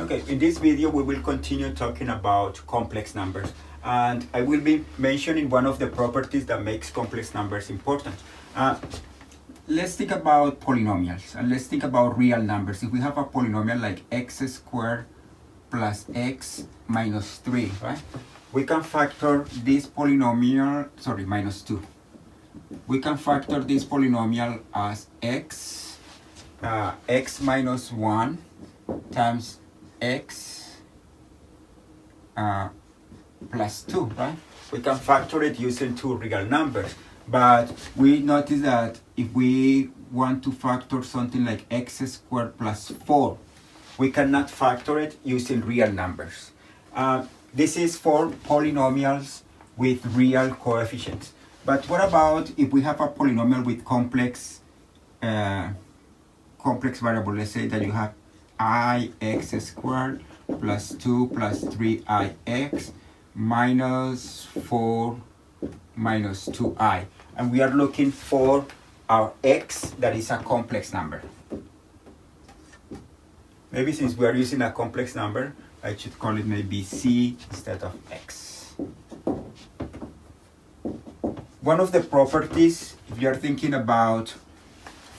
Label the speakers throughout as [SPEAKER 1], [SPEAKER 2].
[SPEAKER 1] Okay, in this video we will continue talking about complex numbers, and I will be mentioning one of the properties that makes complex numbers important. Let's think about polynomials, and let's think about real numbers. If we have a polynomial like x squared plus x minus 3, right? We can factor this polynomial, sorry, minus 2. We can factor this polynomial as x minus 1 times x plus 2, right? We can factor it using two real numbers, but we notice that if we want to factor something like x squared plus 4, we cannot factor it using real numbers. This is for polynomials with real coefficients. But what about if we have a polynomial with complex variable? Let's say that you have ix squared plus 2 plus 3ix minus 4 minus 2i. And we are looking for our x that is a complex number. Maybe since we are using a complex number, I should call it maybe c instead of x. One of the properties, if you are thinking about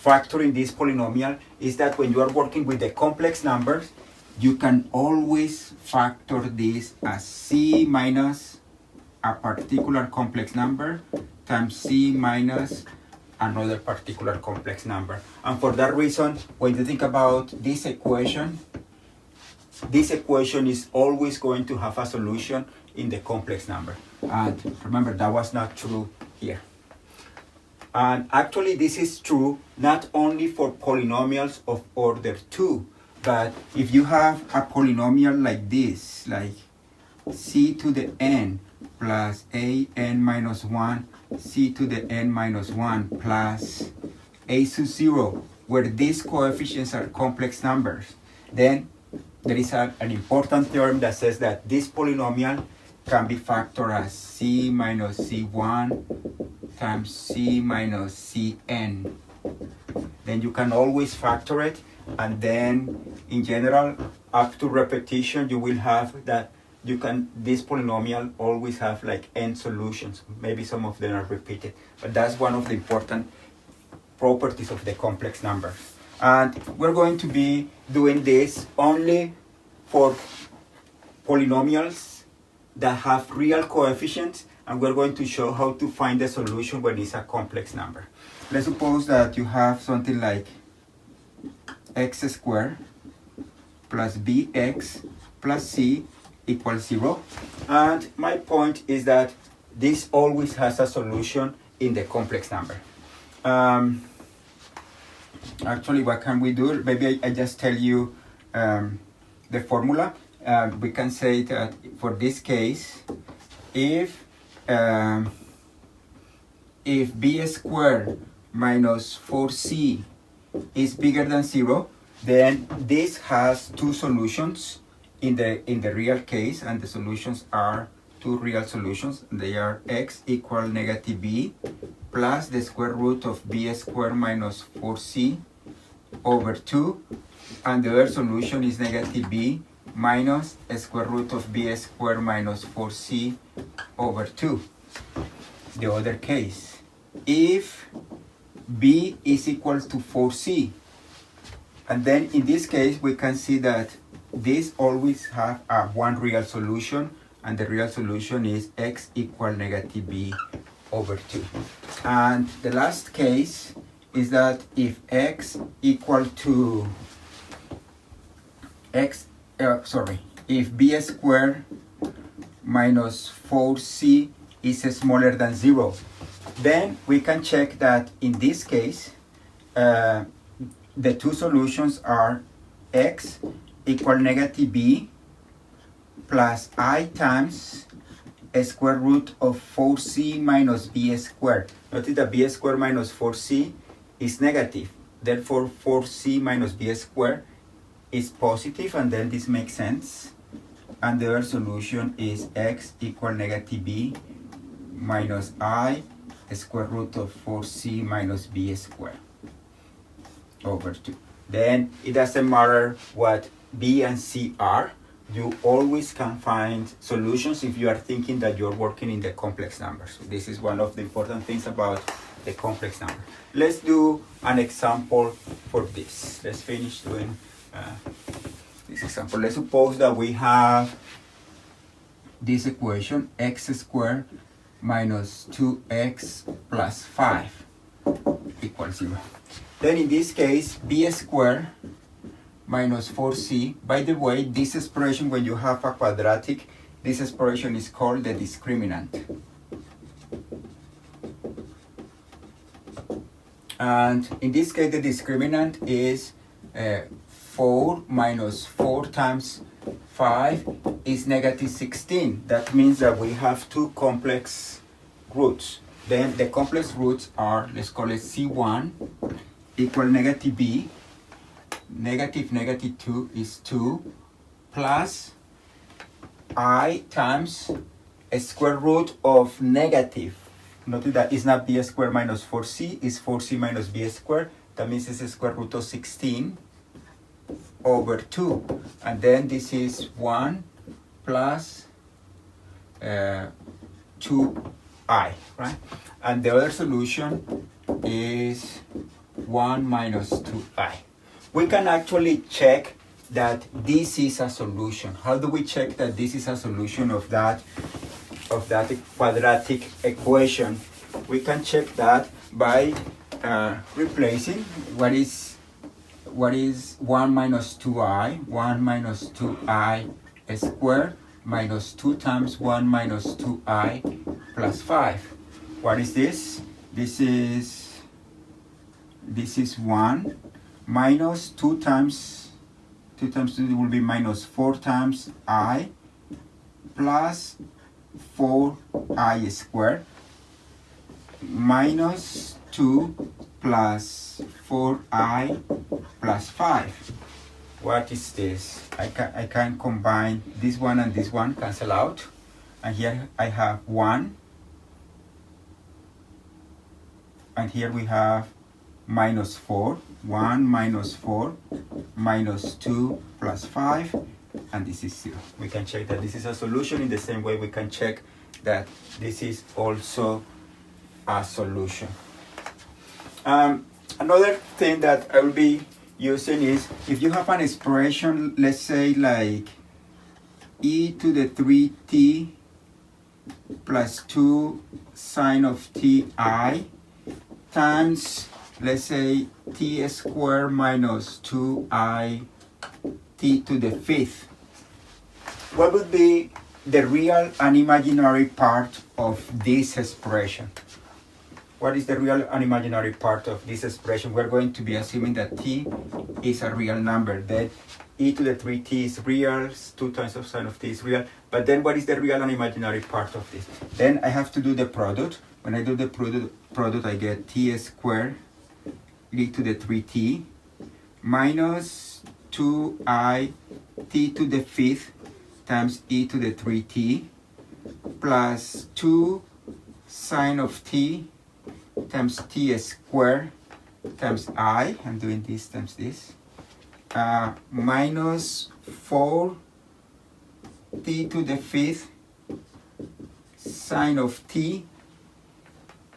[SPEAKER 1] factoring this polynomial, is that when you are working with the complex numbers, you can always factor this as c minus a particular complex number times c minus another particular complex number. And for that reason, when you think about this equation is always going to have a solution in the complex number. And remember, that was not true here. And actually, this is true not only for polynomials of order 2, but if you have a polynomial like this, like c to the n plus a n minus 1, c to the n minus 1 plus a sub 0, where these coefficients are complex numbers, then there is an important theorem that says that this polynomial can be factored as c minus c1 times c minus cn. Then you can always factor it, and then in general, up to repetition, you will have that this polynomial always have like n solutions. Maybe some of them are repeated, but that's one of the important properties of the complex numbers. And we're going to be doing this only for polynomials that have real coefficients, and we're going to show how to find the solution when it's a complex number. Let's suppose that you have something like x squared plus bx plus c equals 0. And my point is that this always has a solution in the complex number. Actually, what can we do? Maybe I just tell you the formula. We can say that for this case, if b squared minus 4c is bigger than 0, then this has two solutions in the real case, and the solutions are two real solutions. They are x equal negative b plus the square root of b squared minus 4c over 2, and the other solution is negative b minus a square root of b squared minus 4c over 2. The other case, if b is equal to 4c, and then in this case we can see that this always have one real solution, and the real solution is x equal negative b over 2. And the last case is that if x equal to if b squared minus 4c is smaller than 0, then we can check that in this case the two solutions are x equal negative b plus I times a square root of 4c minus b squared. Notice that b squared minus 4c is negative. Therefore, 4c minus b squared is positive, and then this makes sense. And the other solution is x equal negative b minus I square root of 4c minus b squared over 2. Then it doesn't matter what B and C are, you always can find solutions if you are thinking that you're working in the complex numbers. So this is one of the important things about the complex number. Let's do an example for this. Let's finish doing this example. Let's suppose that we have this equation, x squared minus 2x plus 5 equals 0. Then in this case, b squared minus 4c. By the way, this expression, when you have a quadratic, this expression is called the discriminant. And in this case, the discriminant is 4 minus 4 times 5 is negative 16. That means that we have two complex roots. Then the complex roots are, let's call it C1 equal negative b. Negative 2 is 2 plus I times a square root of negative. Notice that it's not b squared minus 4c, it's 4c minus b squared. That means it's a square root of 16 over 2. And then this is 1 plus 2i, right? And the other solution is 1 minus 2i. We can actually check that this is a solution. How do we check that this is a solution of that quadratic equation? We can check that by replacing what is 1 minus 2i, 1 minus 2i squared minus 2 times 1 minus 2i plus 5. What is this? This is 1 minus 2 times 2 will be minus 4 times I plus 4i squared minus 2 plus 4i plus 5. What is this? I can combine this one and this one, cancel out. And here I have 1. And here we have minus 4. 1 minus 4 minus 2 plus 5. And this is 0. We can check that this is a solution in the same way we can check that this is also a solution. Another thing that I will be using is if you have an expression, let's say like e to the 3t plus 2 sine of ti times, let's say, t squared minus 2i t to the 5th. What would be the real and imaginary part of this expression? What is the real and imaginary part of this expression? We're going to be assuming that t is a real number, that e to the 3t is real, 2 times of sine of t is real. But then what is the real and imaginary part of this? Then I have to do the product. When I do the product, I get t squared e to the 3t minus 2i t to the 5th times e to the 3t plus 2 sine of t times t squared times I, I'm doing this times this, minus 4 t to the 5th sine of t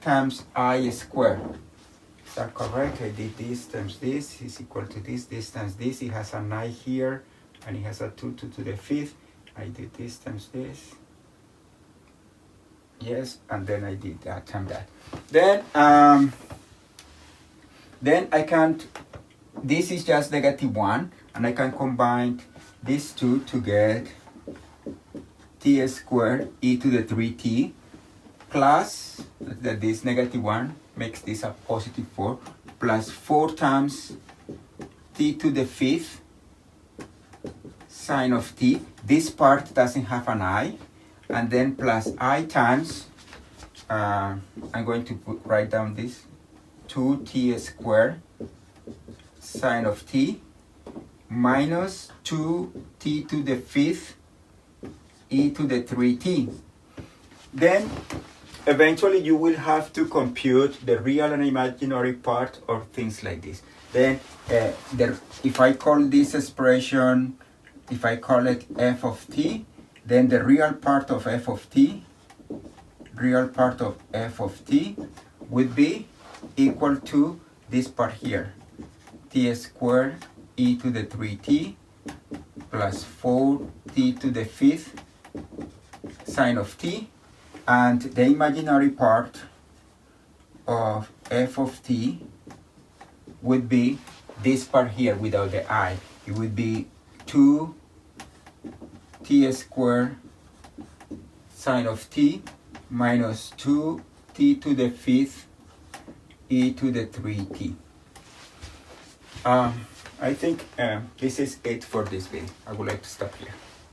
[SPEAKER 1] times I squared. Is that correct? I did this times this is equal to this times this. It has an I here, and it has a 2 to the 5th. I did this times this. Yes, and then I did that times that. Then I can't, this is just negative 1, and I can combine these two to get t squared e to the 3t plus, that this negative 1 makes this a positive 4, plus 4 times t to the 5th sine of t. This part doesn't have an I. And then plus I times, I'm going to write down this, 2t squared sine of t minus 2t to the 5th e to the 3t. Then eventually you will have to compute the real and imaginary part or things like this. Then if I call this expression if I call it f of t, then the real part of f of t would be equal to this part here, t squared e to the 3t plus 4t to the 5th sine of t, and the imaginary part of f of t would be this part here without the I. It would be 2t squared sine of t minus 2t to the 5th e to the 3t. I think this is it for this video. I would like to stop here.